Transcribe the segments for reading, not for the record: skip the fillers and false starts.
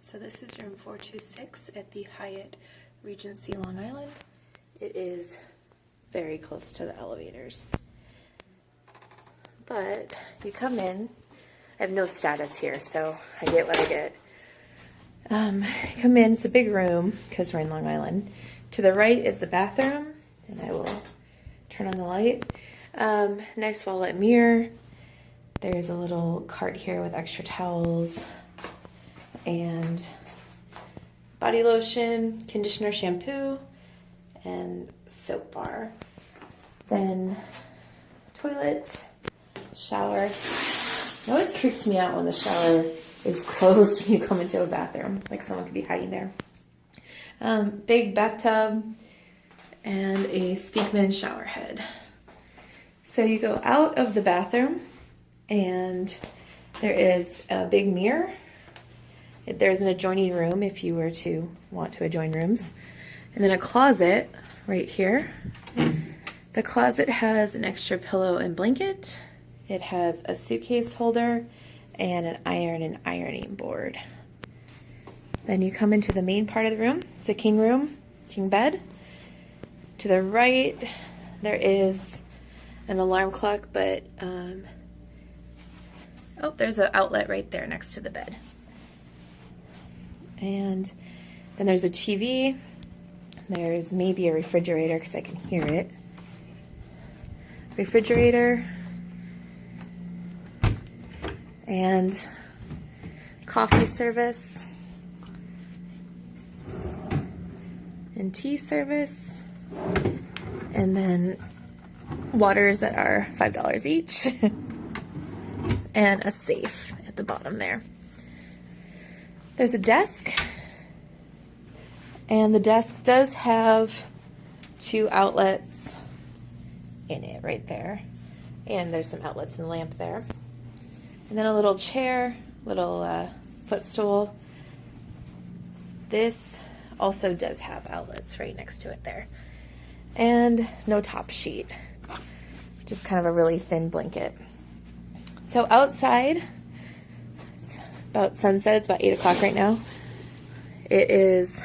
So this is room 426 at the Hyatt Regency, Long Island. It is very close to the elevators. But you come in, I have no status here, so I get what I get. Come in, it's a big room because we're in Long Island. To the right is the bathroom, and I will turn on the light. Nice wall-lit mirror. There's a little cart here with extra towels and body lotion, conditioner, shampoo, and soap bar. Then toilet, shower. It always creeps me out when the shower is closed when you come into a bathroom, like someone could be hiding there. Big bathtub and a Speakman shower head. So you go out of the bathroom and there is a big mirror. There's an adjoining room if you were to want to adjoin rooms. And then a closet right here. The closet has an extra pillow and blanket. It has a suitcase holder and an iron and ironing board. Then you come into the main part of the room. It's a king room, king bed. To the right, there is an alarm clock, but there's an outlet right there next to the bed. And then there's a TV. There's maybe a refrigerator because I can hear it. Refrigerator. And coffee service. And tea service. And then waters that are $5 each. And a safe at the bottom there. There's a desk, and the desk does have 2 outlets in it right there, and there's some outlets in the lamp there. And then a little chair, little footstool. This also does have outlets right next to it there. And no top sheet, just kind of a really thin blanket. So outside, it's about sunset, it's about 8 o'clock right now. It is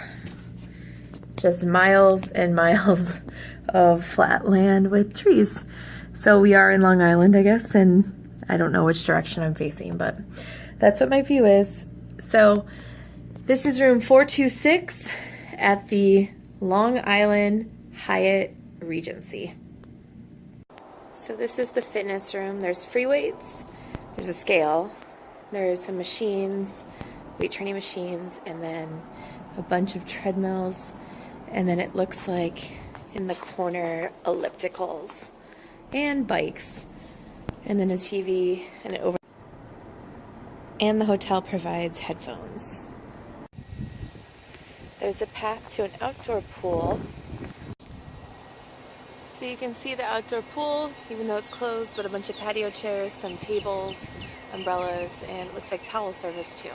just miles and miles of flat land with trees. So we are in Long Island, I guess, and I don't know which direction I'm facing, but that's what my view is. So this is room 426 at the Long Island Hyatt Regency. So this is the fitness room. There's free weights, there's a scale, there's some machines, weight training machines, and then a bunch of treadmills, and then it looks like in the corner ellipticals and bikes, and then a TV and an and the hotel provides headphones. There's a path to an outdoor pool. So you can see the outdoor pool, even though it's closed, but a bunch of patio chairs, some tables, umbrellas, and it looks like towel service too.